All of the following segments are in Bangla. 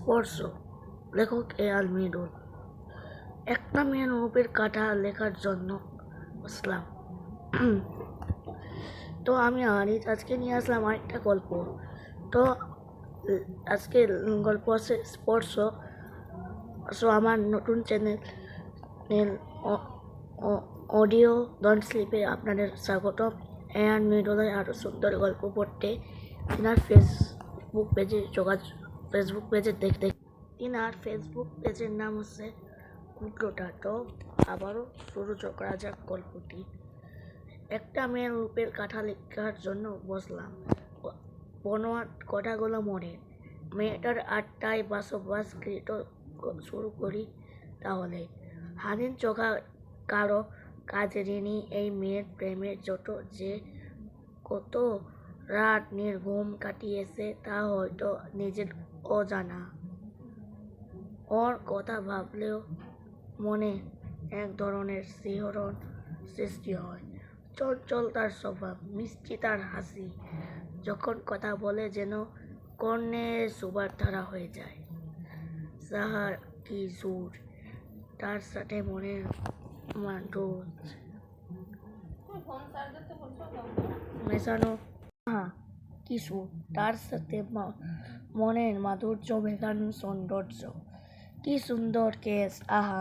স্পর্শ, লেখক এ.আর মৃদুল। একটা মেয়ের রূপের কাঁটা লেখার জন্য বসলাম। তো আমি আজকে নিয়ে আসলাম আরেকটা গল্প। তো আজকে গল্প আছে স্পর্শ। আমার নতুন চ্যানেল অডিও ডন্ট স্লিপে আপনাদের স্বাগতম। এ.আর মৃদুলের আরও সুন্দর গল্প পড়তে তিনার ফেসবুক পেজে দেখতে। তিনার ফেসবুক পেজের নাম হচ্ছে কুট্রোটা। তো আবারও শুরু করা যাক গল্পটি। একটা মেয়ের রূপের কাঁটা লেখার জন্য বসলাম। বনোয়াট কথাগুলো মনে। মেয়েটার আটটায় বসবাসকৃত শুরু করি তাহলে। হানিন চোখা কারো কাজ ঋণী এই মেয়ের প্রেমের যত যে কত রাত নির্ঘুম কাটিয়েছে তা হয়তো নিজের অজানা। ওর কথা ভাবলেও মনে এক ধরনের শিহরণ সৃষ্টি হয়। চঞ্চল তার স্বভাব, মিষ্টি তার হাসি। যখন কথা বলে যেন কর্ণে সুবার ধারা হয়ে যায়। সাহার কি সুর, তার সাথে মনের মাধুর্য মেশানো। কি সুর, তার সাথে মনের মাধুর্য মেশানো সৌন্দর্য। কি সুন্দর কেশ, আহা,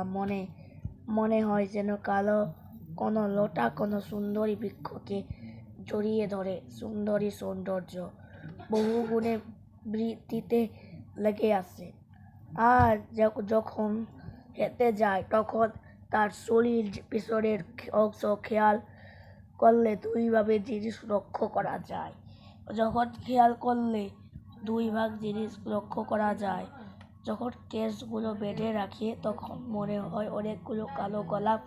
মনে হয় যেন কালো কোনো লতা কোনো সুন্দরী বৃক্ষকে জড়িয়ে ধরে। সুন্দরী সৌন্দর্য বহু গুণে বৃদ্ধিতে লেগে আসে। আর যখন হেঁটে যায় তখন তার শরীর পিছনের অংশ খেয়াল করলে দুইভাবে জিনিস লক্ষ্য করা যায়। যখন কেশগুলো বেঁধে রাখে তখন মনে হয় অনেকগুলো কালো গোলাপ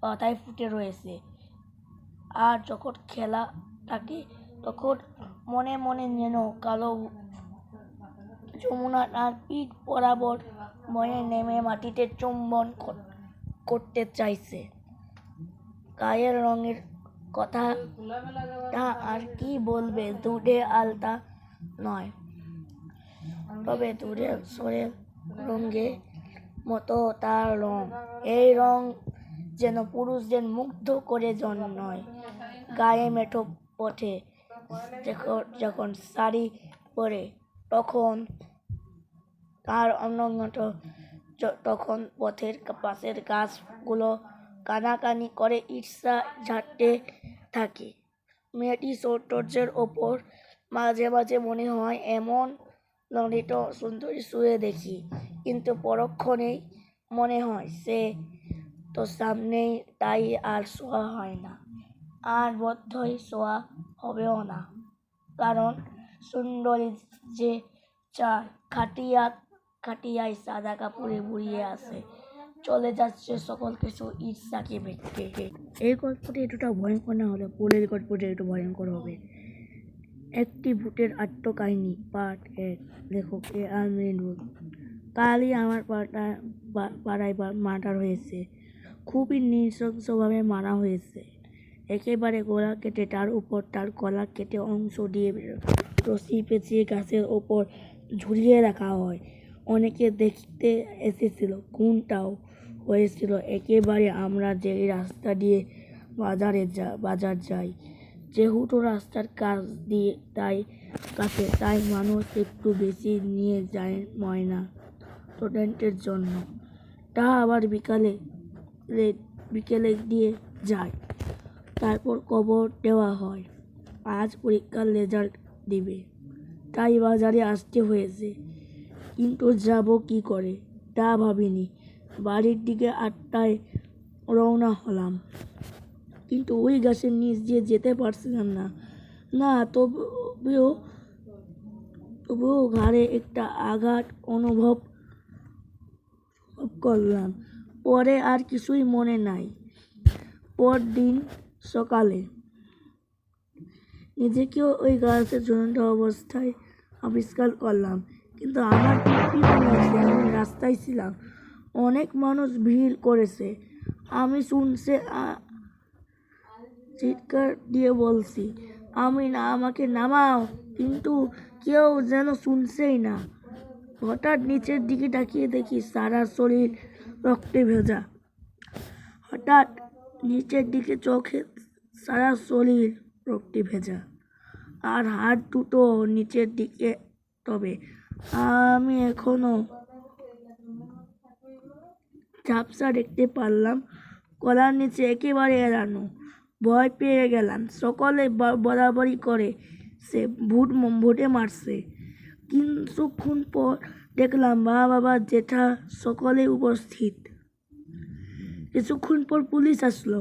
মাথায় ফুটে রয়েছে। আর যখন খেলা থাকে তখন মনে মনে যেন কালো যমুনা তার পিঠ বরাবর বয়ে নেমে মাটিতে চুম্বন করতে চাইছে। গায়ের রঙের কথা আর কি বলবে, দুধে আলতা নয়, তবে দুধের সরের রঙের মতো তার রং। এই রং যেন পুরুষদের মুগ্ধ করে জন্মায়। গায়ে মেঠো পথে যখন শাড়ি পরে তখন তার অনঙ্গত, তখন পথের পাশের গাছগুলো কানাকানি করে ঈর্ষা ঝাড়তে থাকে। মেয়েটির সৌন্দর্যের ওপর মাঝে মাঝে মনে হয় এমন ললিত সুন্দরী শুয়ে দেখি, কিন্তু পরক্ষণেই মনে হয় সে তো সামনেই, তাই আর শোয়া হয় না, আর বোধহয় শোয়া হবেও না। কারণ সুন্দরী যে চায় খাটিয়ায় সাদা কাপড়ে বুড়িয়ে আসে, চলে যাচ্ছে সকল কিছু ঈর্ষাকে ভেঙে। এই গল্পটি এতটা ভয়ঙ্কর না হলে পরের গল্পটি একটু ভয়ঙ্কর হবে। একটি ভূতের আত্মকাহিনী, পার্ট 1, লেখক এ.আর মৃদুল। কালই আমার পাড়ায় মার্ডার হয়েছে। খুবই নৃশংসভাবে মারা হয়েছে। একেবারে গলা কেটে তার উপর তার গলা কেটে অংশ দিয়ে রশি পেঁচিয়ে গাছের ওপর ঝুলিয়ে রাখা হয়। অনেকে দেখতে এসেছিল, খুনটাও হয়েছিল একেবারে আমরা যে রাস্তা দিয়ে বাজার যাই, যেহেতু রাস্তার কাছ দিয়ে তাই মানুষ একটু বেশি নিয়ে যায় ময়না তদন্তের জন্য। তা আবার বিকেলে দিয়ে যায়, তারপর কবর দেওয়া হয়। আজ পরীক্ষার রেজাল্ট দিবে, তাই বাজারে আসতে হয়েছে। কিন্তু যাব কি করে তা ভাবিনি। বাড়ির দিকে 8টায় রওনা হলাম, কিন্তু ওই গাছের নিচ দিয়ে যেতে পারছিলাম না। তবুও ঘাড়ে একটা আঘাত অনুভব করলাম। পরে আর কিছুই মনে নাই। পরদিন সকালে নিজেকেও ওই গাছের ঝুলন্ত অবস্থায় আবিষ্কার করলাম, কিন্তু আমার কি মনে আছে আমি রাস্তায় ছিলাম। অনেক মানুষ ভিড় করেছে, আমি শুনছে চিৎকার দিয়ে বলছি আমাকে নামাও, কিন্তু কেউ যেন শুনছেই না। হঠাৎ নিচের দিকে তাকিয়ে দেখি সারা শরীর রক্তে ভেজা। হঠাৎ নিচের দিকে চোখে সারা শরীর রক্তে ভেজা, আর হাত দুটো নিচের দিকে। তবে আমি এখনো ঝাপসা দেখতে পারলাম, গলার নিচে একেবারে এড়ানো। ভয় পেয়ে গেলাম। সকলে বরাবরই করে, সে ভোটে মারছে। কিছুক্ষণ পর দেখলাম মা, বাবা, জেঠা সকলে উপস্থিত। কিছুক্ষণ পর পুলিশ আসলো।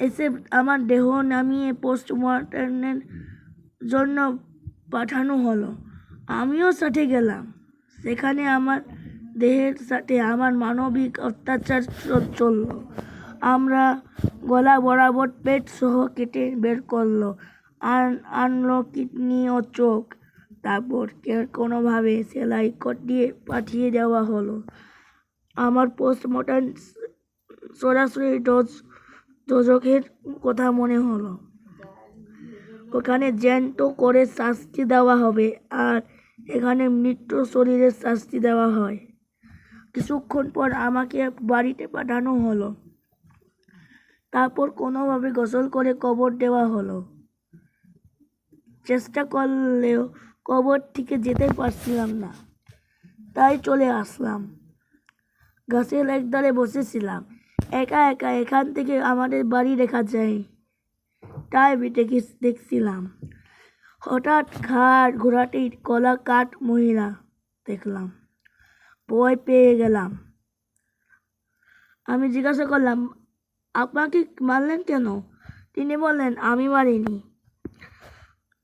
এসে আমার দেহ নামিয়ে পোস্টমর্টমের জন্য পাঠানো হলো। আমিও সাথে গেলাম। সেখানে আমার দেহের সাথে আমার মানবিক অত্যাচার চলল। আমরা গলা বরাবর পেট সহ কেটে বের করলো, আনলো কিডনি ও চোখ। তারপর কোনোভাবে সেলাই দিয়ে পাঠিয়ে দেওয়া হলো। আমার পোস্টমর্টম সরাসরি দোজখের কথা মনে হলো। ওখানে জ্যান্ত করে শাস্তি দেওয়া হবে, আর এখানে মৃত শরীরের শাস্তি দেওয়া হয়। কিছুক্ষণ পর আমাকে বাড়িতে পাঠানো হলো। তারপর কোনোভাবে গোসল করে কবর দেওয়া হলো। চেষ্টা করলেও কবর থেকে যেতে পারছিলাম না, তাই চলে আসলাম। গাছের একধারে বসেছিলাম একা একা। এখান থেকে আমাদের বাড়ি দেখা যায়, তাই দেখছিলাম। হঠাৎ ঘাড় ঘোরাতেই গলা কাট মহিলা দেখলাম। ভয় পেয়ে গেলাম। আমি জিজ্ঞাসা করলাম, আপনাকে মারলেন কেন? তিনি বললেন, আমি মারিনি।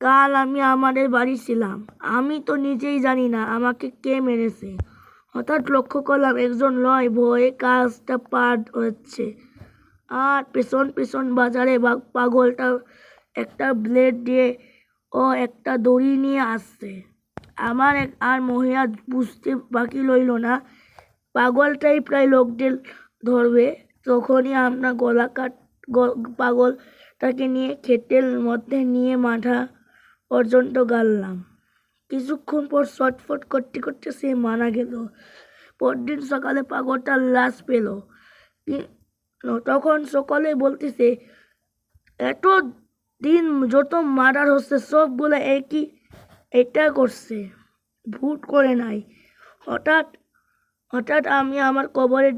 কাল আমি আমাদের বাড়ি ছিলাম। আমি তো নিজেই জানি না আমাকে কে মেরেছে। হঠাৎ লক্ষ্য করলাম একজন লয় ভয়ে কাজটা পার হচ্ছে, আর পেছন পেছন বাজারে পাগলটা একটা ব্লেড দিয়ে ও একটা দড়ি নিয়ে আসছে। আমার আর মহিলা বুঝতে বাকি রইল না, পাগলটাই প্রায় লোকদের ধরবে। তখনই আমরা পাগলটাকে নিয়ে ক্ষেতের মধ্যে নিয়ে মাথা পর্যন্ত গাড়লাম। কিছুক্ষণ পর ছটফট করতে করতে সে মারা গেল। পরদিন সকালে পাগলটার লাশ পেল। তখন সকলে বলতেছে, এত দিন যত মার্ডার হচ্ছে সবগুলো এটা করছে, ভুট করে নাই। হঠাৎ আমি আমার কবরের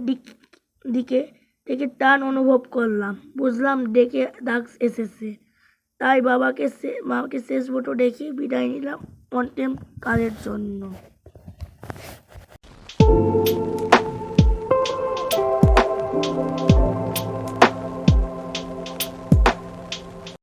দিকে থেকে টান অনুভব করলাম। বুঝলাম ডেকে দাগ এসেছে। তাই মাকে শেষ ফটো দেখে বিদায় নিলাম অন্তিম কালের জন্য।